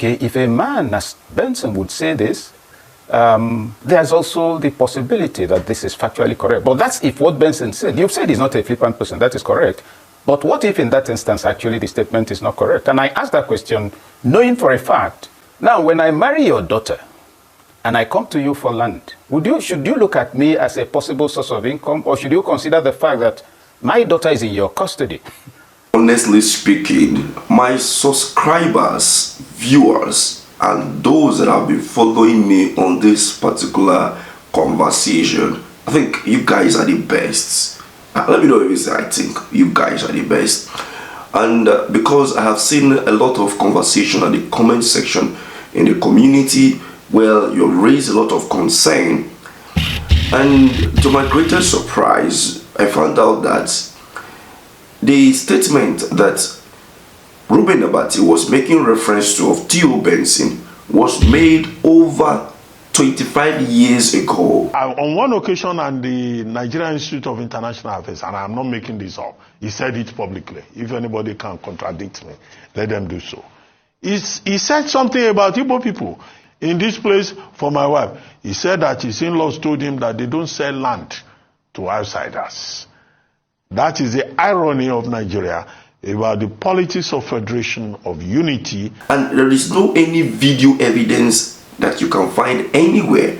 okay, if a man as Benson would say this, there's also the possibility that this is factually correct. But that's if what Benson said. You've said he's not a flippant person. That is correct. But what if in that instance, actually, the statement is not correct? And I ask that question knowing for a fact. Now, when I marry your daughter and I come to you for land, should you look at me as a possible source of income, or should you consider the fact that my daughter is in your custody? Honestly speaking, my subscribers, viewers, and those that have been following me on this particular conversation, I think you guys are the best. Let me know if you say I think you guys are the best. And because I have seen a lot of conversation in the comment section in the community, well, you raised a lot of concern. And to my greatest surprise, I found out that the statement that Reuben Abati was making reference to of Theo Benson was made over 25 years ago. On one occasion on the Nigerian Institute of International Affairs, and I'm not making this up, he said it publicly. If anybody can contradict me, let them do so. He said something about Igbo people. In this place for my wife, he said that his in-laws told him that they don't sell land to outsiders. That is the irony of Nigeria about the politics of federation, of unity. And there is no any video evidence that you can find anywhere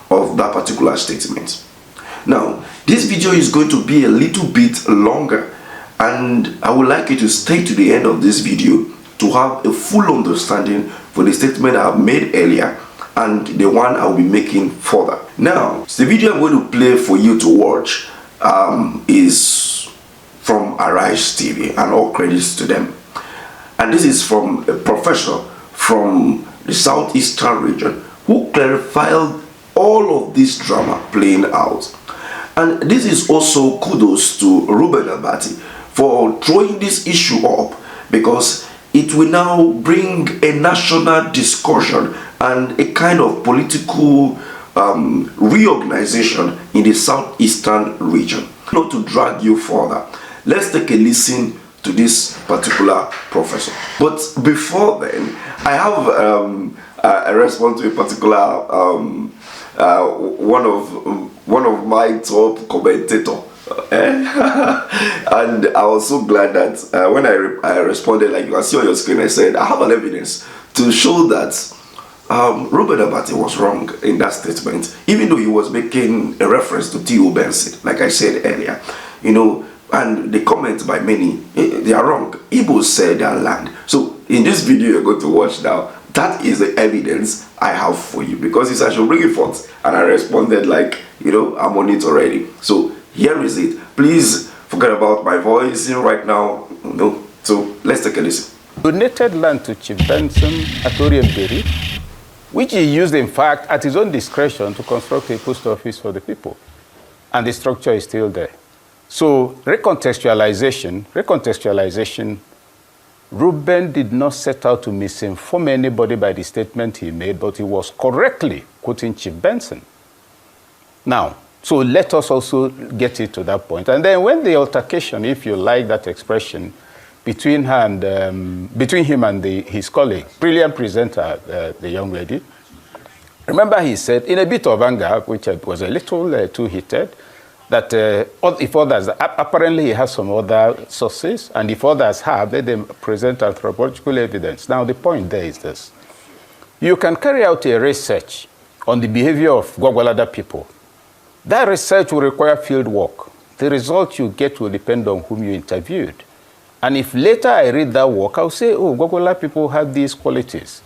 of that particular statement. Now, this video is going to be a little bit longer, and I would like you to stay to the end of this video to have a full understanding for the statement I have made earlier and the one I will be making further. Now, the video I'm going to play for you to watch is from Arise TV, and all credits to them. And this is from a professor from the southeastern region who clarified all of this drama playing out. And this is also kudos to Reuben Abati for throwing this issue up, because it will now bring a national discussion and a kind of political reorganization in the southeastern region. Not to drag you further, let's take a listen to this particular professor. But before then, I have a response to a particular one of my top commentator. And I was so glad that when I responded, like you can see on your screen, I said I have an evidence to show that Reuben Abati was wrong in that statement, even though he was making a reference to Theo Benson, like I said earlier. You know, and the comments by many, they are wrong. Igbo said their land. So in this video you're going to watch now, that is the evidence I have for you, because it's I should bring it forth, and I responded like, you know, I'm on it already. So here is it. Please forget about my voice right now. No. So let's take a listen. Donated land to Chief Benson at Oriemberi, which he used, in fact, at his own discretion to construct a post office for the people. And the structure is still there. So recontextualization, Reuben did not set out to misinform anybody by the statement he made, but he was correctly quoting Chief Benson. Now, so let us also get it to that point. And then when the altercation, if you like that expression, between him and his colleague, brilliant presenter, the young lady, remember he said, in a bit of anger, which was a little too heated, that if others, apparently he has some other sources, and if others have, let them present anthropological evidence. Now, the point there is this. You can carry out a research on the behavior of Gwagwalada people. That research will require field work. The result you get will depend on whom you interviewed. And if later I read that work, I'll say, oh, Gwagwalada people have these qualities.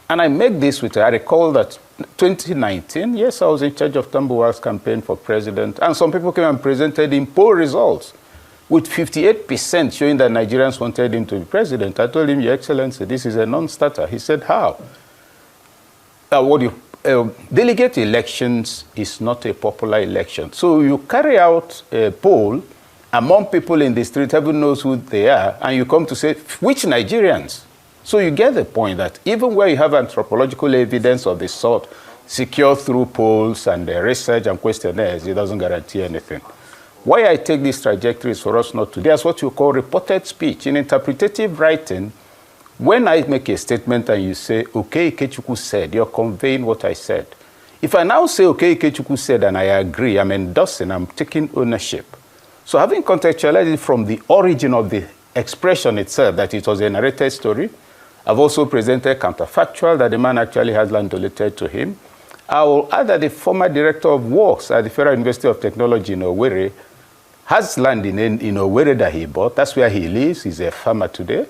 And I make this with, I recall that 2019, yes, I was in charge of Tambuwal's campaign for president, and some people came and presented in poll results with 58% showing that Nigerians wanted him to be president. I told him, Your Excellency, this is a non-starter. He said, how? Delegate elections is not a popular election. So you carry out a poll among people in the street, heaven knows who they are, and you come to say, which Nigerians? So you get the point that even where you have anthropological evidence of this sort, secured through polls and research and questionnaires, it doesn't guarantee anything. Why I take this trajectory is for us not to. There's what you call reported speech. In interpretative writing, When I make a statement and you say, Okey Ikechukwu said, you're conveying what I said. If I now say, Okey Ikechukwu said, and I agree, I'm endorsing, I'm taking ownership. So having contextualized it from the origin of the expression itself, that it was a narrated story, I've also presented counterfactual that the man actually has land donated to him. I will add that the former director of works at the Federal University of Technology in Owerri has land in Owerri that he bought. That's where he lives. He's a farmer today.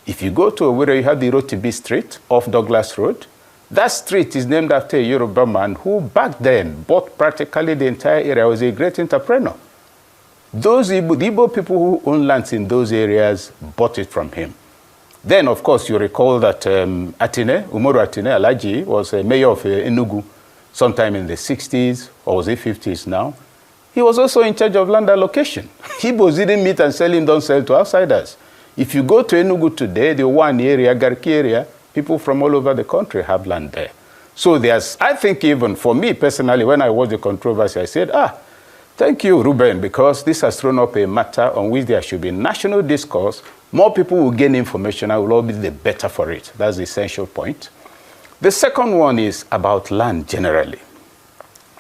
If you go to Owerri, you have the Rotibi Street off Douglas Road. That street is named after a Yoruba man who back then bought practically the entire area. He was a great entrepreneur. Those the Igbo people who own lands in those areas bought it from him. Then, of course, you recall that Umaru Atine Alaji was a mayor of Enugu sometime in the 60s, or was it 50s now? He was also in charge of land allocation. Igbos didn't meet and sell him, don't sell to outsiders. If you go to Enugu today, the one area, Garki area, people from all over the country have land there. So there's, I think even for me personally, when I watched the controversy, I said, thank you, Reuben, because this has thrown up a matter on which there should be national discourse. More people will gain information and will all be the better for it. That's the essential point. The second one is about land generally.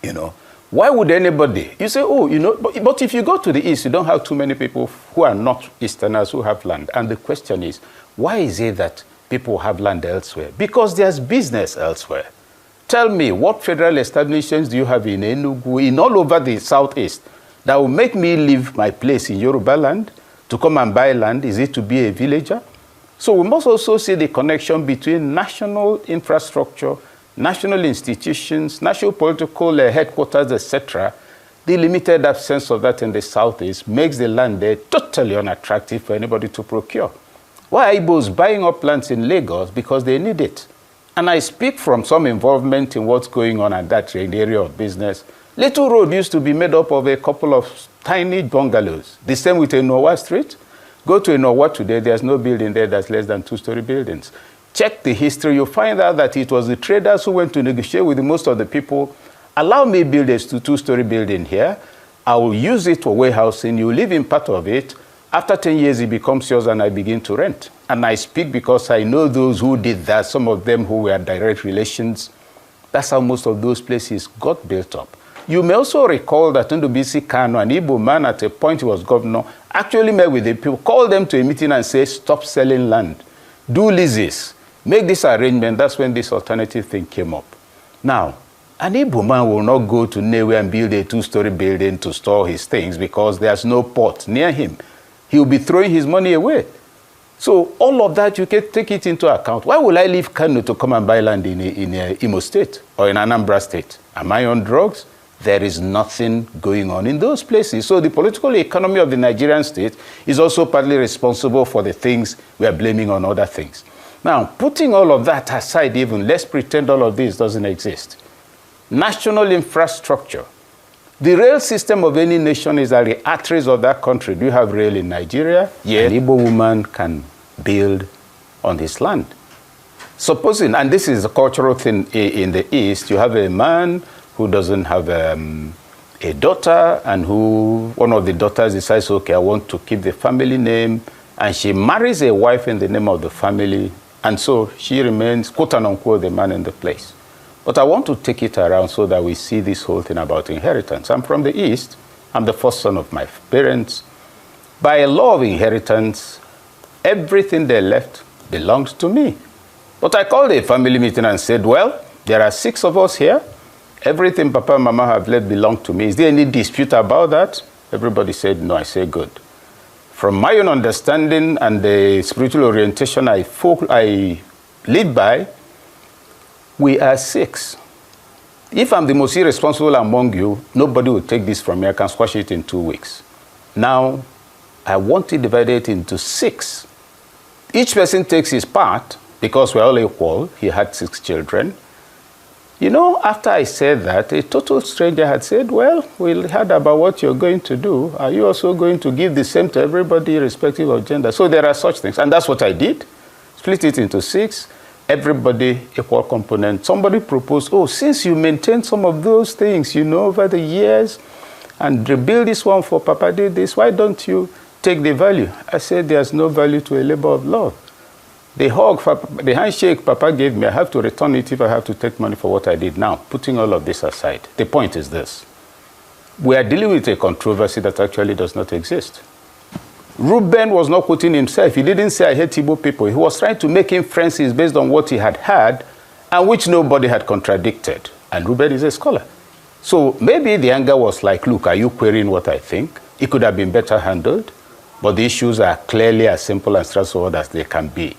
You know, why would anybody, you say, but if you go to the east, you don't have too many people who are not Easterners who have land. And the question is, why is it that people have land elsewhere? Because there's business elsewhere. Tell me, what federal establishments do you have in Enugu, in all over the southeast, that will make me leave my place in Yoruba land to come and buy land? Is it to be a villager? So we must also see the connection between national infrastructure, national institutions, national political headquarters, etc. The limited absence of that in the southeast makes the land there totally unattractive for anybody to procure. Why are Igbos buying up lands in Lagos? Because they need it. And I speak from some involvement in what's going on at that in the area of business. Little Road used to be made up of a couple of tiny bungalows. The same with Enowa Street. Go to Enowa today, there's no building there that's less than 2-story buildings. Check the history, you'll find out that it was the traders who went to negotiate with most of the people. Allow me build a 2-story building here. I will use it for warehousing. You live in part of it. After 10 years, it becomes yours and I begin to rent. And I speak because I know those who did that, some of them who were direct relations. That's how most of those places got built up. You may also recall that Ndubisi Kano, an Igbo man at a point he was governor, actually met with the people, called them to a meeting and said, stop selling land. Do leases. Make this arrangement. That's when this alternative thing came up. Now, an Igbo man will not go to Newe and build a 2-story building to store his things because there's no port near him. He'll be throwing his money away. So all of that, you can take it into account. Why would I leave Kano to come and buy land in Imo State or in Anambra State? Am I on drugs? There is nothing going on in those places. So the political economy of the Nigerian state is also partly responsible for the things we are blaming on other things. Now, putting all of that aside even, let's pretend all of this doesn't exist. National infrastructure. The rail system of any nation is at the arteries of that country. Do you have rail in Nigeria? Yes. An Igbo woman can build on this land. Supposing, and this is a cultural thing in the East, you have a man who doesn't have a daughter, and who one of the daughters decides, okay, I want to keep the family name, and she marries a wife in the name of the family, and so she remains, quote unquote, the man in the place. But I want to take it around so that we see this whole thing about inheritance. I'm from the East. I'm the first son of my parents. By a law of inheritance, everything they left belongs to me. But I called a family meeting and said, well, there are 6 of us here. Everything Papa and Mama have left belongs to me. Is there any dispute about that? Everybody said no. I said, good. From my own understanding and the spiritual orientation I live by, we are 6. If I'm the most irresponsible among you, nobody will take this from me. I can squash it in 2 weeks. Now, I want it divided into 6. Each person takes his part because we're all equal. He had 6 children. You know, after I said that, a total stranger had said, well, we heard about what you're going to do. Are you also going to give the same to everybody, irrespective of gender? So there are such things. And that's what I did. Split it into 6. Everybody equal component. Somebody proposed, oh, since you maintain some of those things, you know, over the years, and rebuild this one for Papa did this, why don't you take the value? I said, there's no value to a labor of love. The hug, the handshake Papa gave me, I have to return it if I have to take money for what I did now, putting all of this aside. The point is this. We are dealing with a controversy that actually does not exist. Reuben was not quoting himself. He didn't say, I hate Igbo people. He was trying to make inferences based on what he had heard and which nobody had contradicted. And Reuben is a scholar. So maybe the anger was like, look, are you querying what I think? It could have been better handled, but the issues are clearly as simple and straightforward as they can be.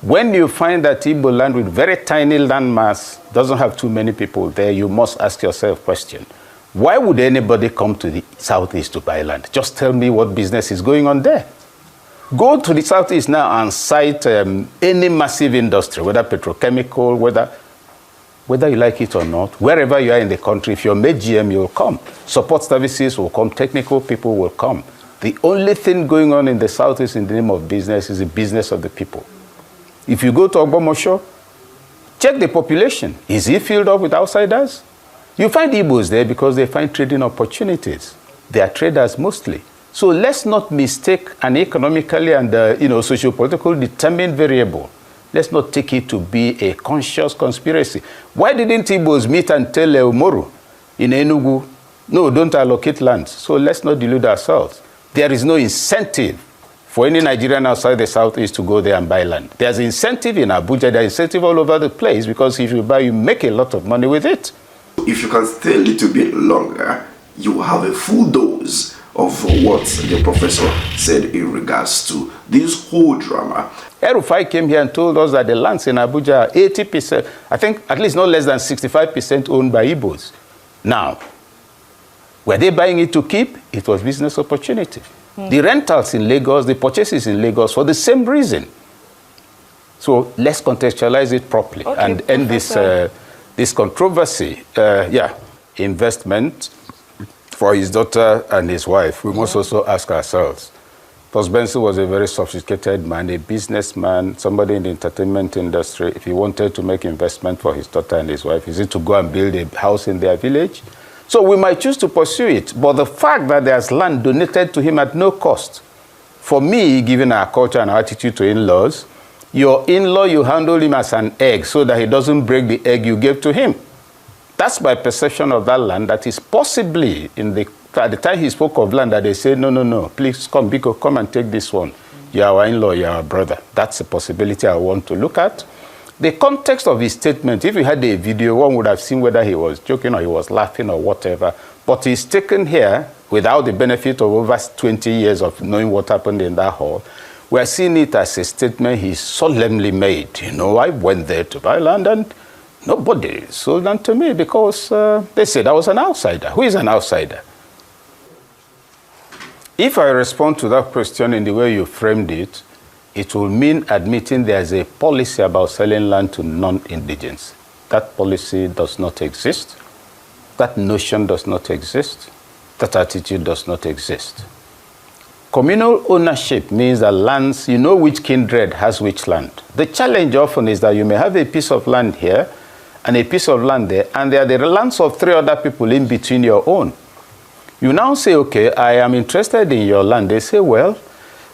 When you find that Igbo land with very tiny land mass doesn't have too many people there, you must ask yourself a question. Why would anybody come to the southeast to buy land? Just tell me what business is going on there. Go to the southeast now and cite any massive industry, whether petrochemical, whether you like it or not, wherever you are in the country, if you're made GM, you'll come. Support services will come, technical people will come. The only thing going on in the southeast in the name of business is the business of the people. If you go to Ogbomosho, check the population. Is it filled up with outsiders? You find Igbos there because they find trading opportunities. They are traders mostly. So let's not mistake an economically and socio-political determined variable. Let's not take it to be a conscious conspiracy. Why didn't Igbos meet and tell Umoru in Enugu, no, don't allocate land? So let's not delude ourselves. There is no incentive for any Nigerian outside the southeast to go there and buy land. There's incentive in Abuja, there's incentive all over the place, because if you buy, you make a lot of money with it. If you can stay a little bit longer, you have a full dose of what the professor said in regards to this whole drama. El-Rufai came here and told us that the lands in Abuja are 80%, I think at least not less than 65% owned by Igbos. Now, were they buying it to keep? It was business opportunity. The rentals in Lagos, the purchases in Lagos for the same reason. So let's contextualize it properly and end this controversy. Investment for his daughter and his wife. We must also ask ourselves. Prof. Benson was a very sophisticated man, a businessman, somebody in the entertainment industry. If he wanted to make investment for his daughter and his wife, is it to go and build a house in their village? So we might choose to pursue it, but the fact that there's land donated to him at no cost, for me, given our culture and our attitude to in-laws, your in-law, you handle him as an egg so that he doesn't break the egg you gave to him. That's my perception of that land. That is possibly, at the time he spoke of land, that they say, no, please come, Biko, come and take this one. You're our in-law, you're our brother. That's a possibility I want to look at. The context of his statement, if you had a video, one would have seen whether he was joking or he was laughing or whatever. But he's taken here without the benefit of over 20 years of knowing what happened in that hall. We're seeing it as a statement he solemnly made. I went there to buy land and nobody sold land to me because they said I was an outsider. Who is an outsider? If I respond to that question in the way you framed it, it will mean admitting there's a policy about selling land to non-indigents. That policy does not exist. That notion does not exist. That attitude does not exist. Communal ownership means that lands, you know which kindred has which land. The challenge often is that you may have a piece of land here and a piece of land there, and there are the lands of 3 other people in between your own. You now say, okay, I am interested in your land. They say, well,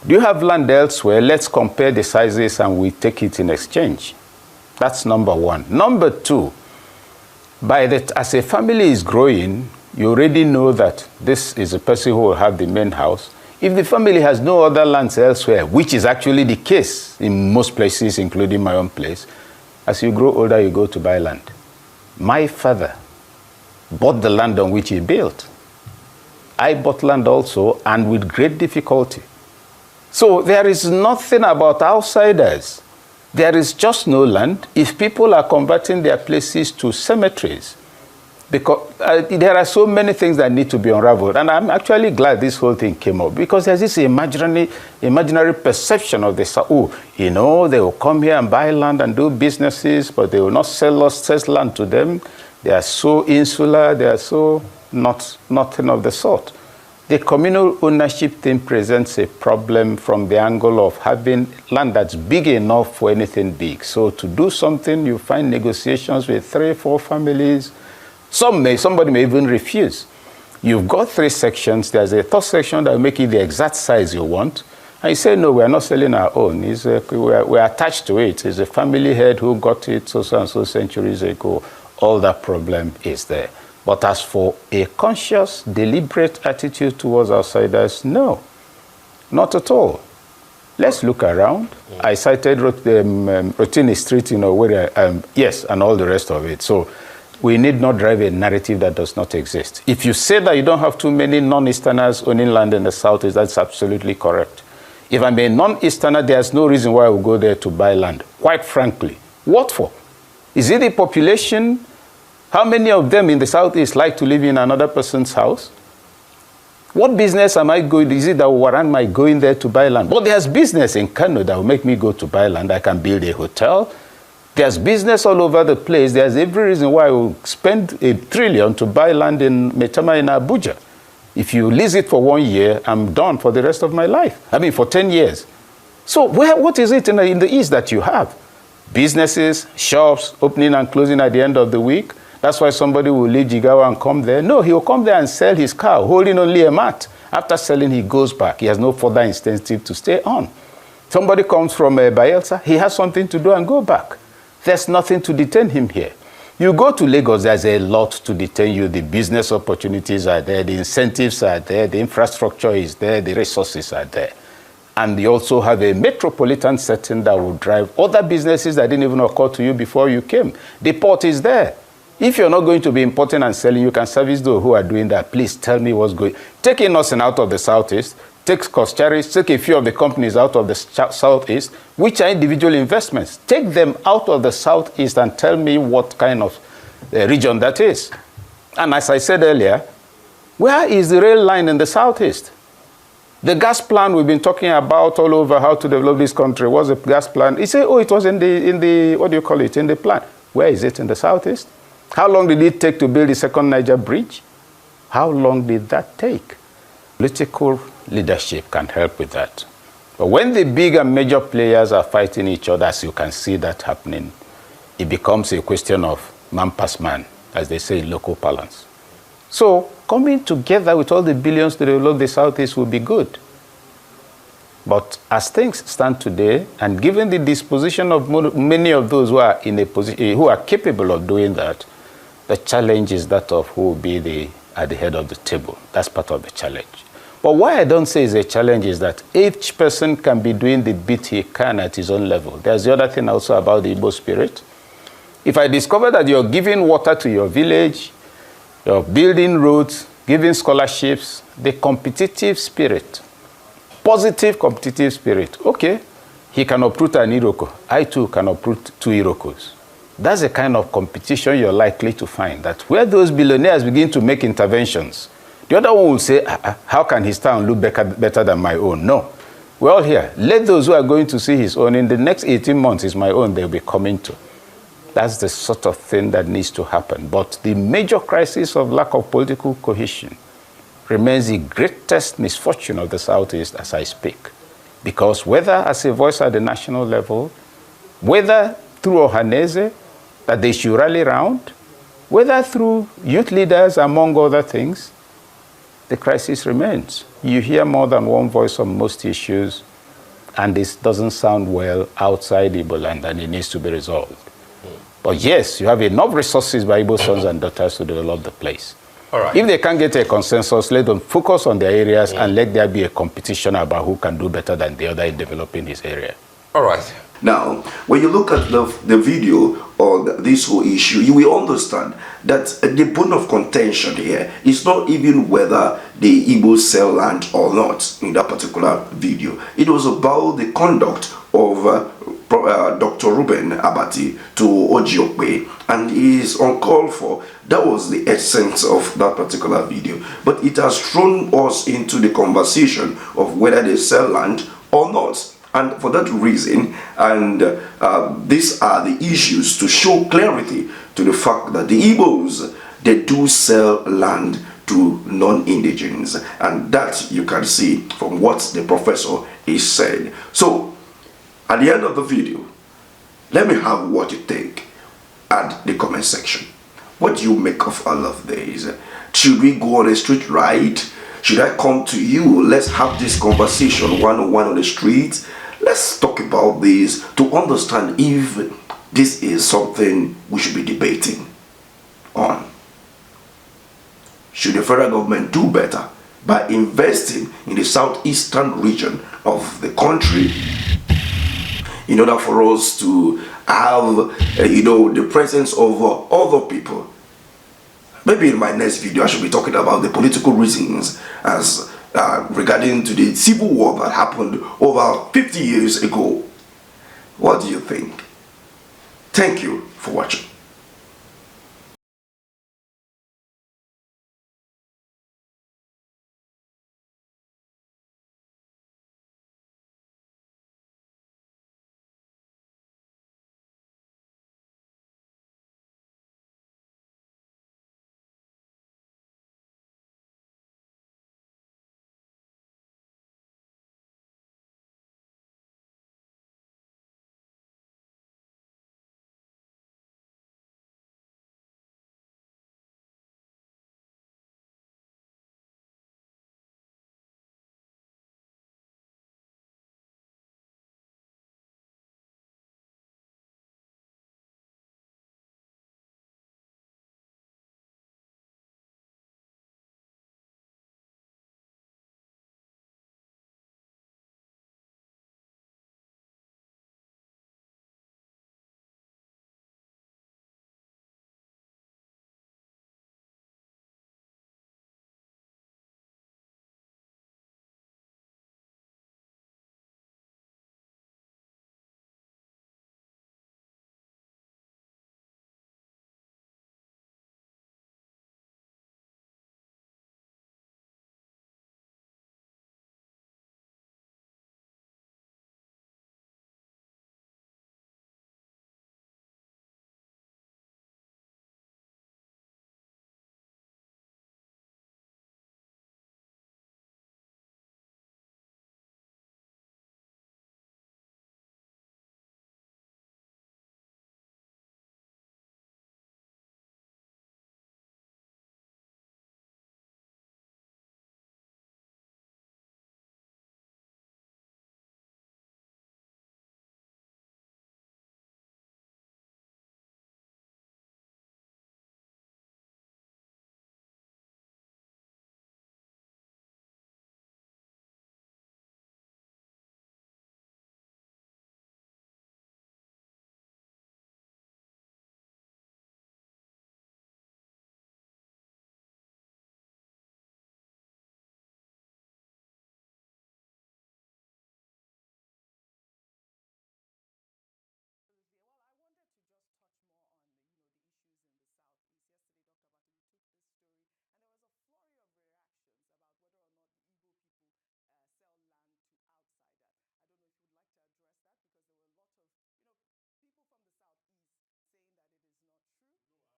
do you have land elsewhere? Let's compare the sizes and we take it in exchange. That's number one. Number two, as a family is growing, you already know that this is a person who will have the main house. If the family has no other lands elsewhere, which is actually the case in most places, including my own place, as you grow older, you go to buy land. My father bought the land on which he built. I bought land also, and with great difficulty. So there is nothing about outsiders. There is just no land. If people are converting their places to cemeteries, because there are so many things that need to be unraveled. And I'm actually glad this whole thing came up, because there's this imaginary perception of this, they will come here and buy land and do businesses, but they will not sell land to them. They are so insular, they are so nothing of the sort. The communal ownership thing presents a problem from the angle of having land that's big enough for anything big. So to do something, you find negotiations with 3, 4 families. Somebody may even refuse. You've got 3 sections. There's a third section that will make it the exact size you want. I say, no, we are not selling our own. We are attached to it. It's a family head who got it so and so centuries ago. All that problem is there. But as for a conscious, deliberate attitude towards outsiders, no, not at all. Let's look around. I cited Rotini Street, yes, and all the rest of it. So we need not drive a narrative that does not exist. If you say that you don't have too many non-Easterners owning land in the Southeast, that's absolutely correct. If I'm a non-Easterner, there's no reason why I would go there to buy land, quite frankly. What for? Is it the population? How many of them in the Southeast like to live in another person's house? What business am I going? Is it that will warrant my going there to buy land? But there's business in Kano that will make me go to buy land. I can build a hotel. There's business all over the place. There's every reason why I will spend $1 trillion to buy land in Metama in Abuja. If you lease it for 1 year, I'm done for the rest of my life. I mean, for 10 years. So what is it in the East that you have? Businesses, shops, opening and closing at the end of the week. That's why somebody will leave Jigawa and come there. No, he will come there and sell his car, holding only a mat. After selling, he goes back. He has no further incentive to stay on. Somebody comes from Bayelsa, he has something to do and go back. There's nothing to detain him here. You go to Lagos, there's a lot to detain you. The business opportunities are there, the incentives are there, the infrastructure is there, the resources are there. And you also have a metropolitan setting that will drive other businesses that didn't even occur to you before you came. The port is there. If you're not going to be importing and selling, you can service those who are doing that. Please tell me what's going. Take Innocent out of the Southeast, take Koschari, take a few of the companies out of the Southeast, which are individual investments. Take them out of the Southeast and tell me what kind of region that is. And as I said earlier, where is the rail line in the Southeast? The gas plant we've been talking about all over how to develop this country. What's the gas plant? He said, oh, it was in the what do you call it, in the plant. Where is it in the Southeast? How long did it take to build the second Niger bridge? How long did that take? Political leadership can help with that. But when the big and major players are fighting each other, as you can see that happening, it becomes a question of man pass man, as they say in local parlance. So coming together with all the billions to develop the Southeast will be good. But as things stand today, and given the disposition of many of those who are in a position, who are capable of doing that, the challenge is that of who will be at the head of the table. That's part of the challenge. But why I don't say it's a challenge is that each person can be doing the bit he can at his own level. There's the other thing also about the Igbo spirit. If I discover that you're giving water to your village, you're building roads, giving scholarships, the competitive spirit, positive competitive spirit, okay, he can uproot an Iroko. I too can uproot 2 Irokos. That's the kind of competition you're likely to find, that where those billionaires begin to make interventions, the other one will say, how can his town look better than my own? No. We're all here. Let those who are going to see his own in the next 18 months is my own, they'll be coming to. That's the sort of thing that needs to happen. But the major crisis of lack of political cohesion remains the greatest misfortune of the Southeast as I speak. Because whether as a voice at the national level, whether through Ohanese, that they should rally round, whether through youth leaders, among other things, the crisis remains. You hear more than one voice on most issues, and this doesn't sound well outside Igbo land, and it needs to be resolved. But yes, you have enough resources by Igbo sons and daughters to develop the place. All right. If they can't get a consensus, let them focus on their areas and let there be a competition about who can do better than the other in developing his area. All right. Now, when you look at the video on this whole issue, you will understand that the bone of contention here is not even whether the Igbos sell land or not in that particular video. It was about the conduct of Dr. Reuben Abati to Okey, and he is uncalled for. That was the essence of that particular video. But it has thrown us into the conversation of whether they sell land or not. And for that reason, and these are the issues to show clarity to the fact that the Igbos, they do sell land to non-indigens. And that you can see from what the professor is said. So, at the end of the video, let me have what you think at the comment section. What do you make of all of this? Should we go on a street ride Should I come to you? Let's have this conversation one-on-one on the streets. Let's talk about this to understand if this is something we should be debating on. Should the federal government do better by investing in the southeastern region of the country in order for us to have, the presence of other people? Maybe in my next video I should be talking about the political reasons as regarding to the civil war that happened over 50 years ago. What do you think? Thank you for watching.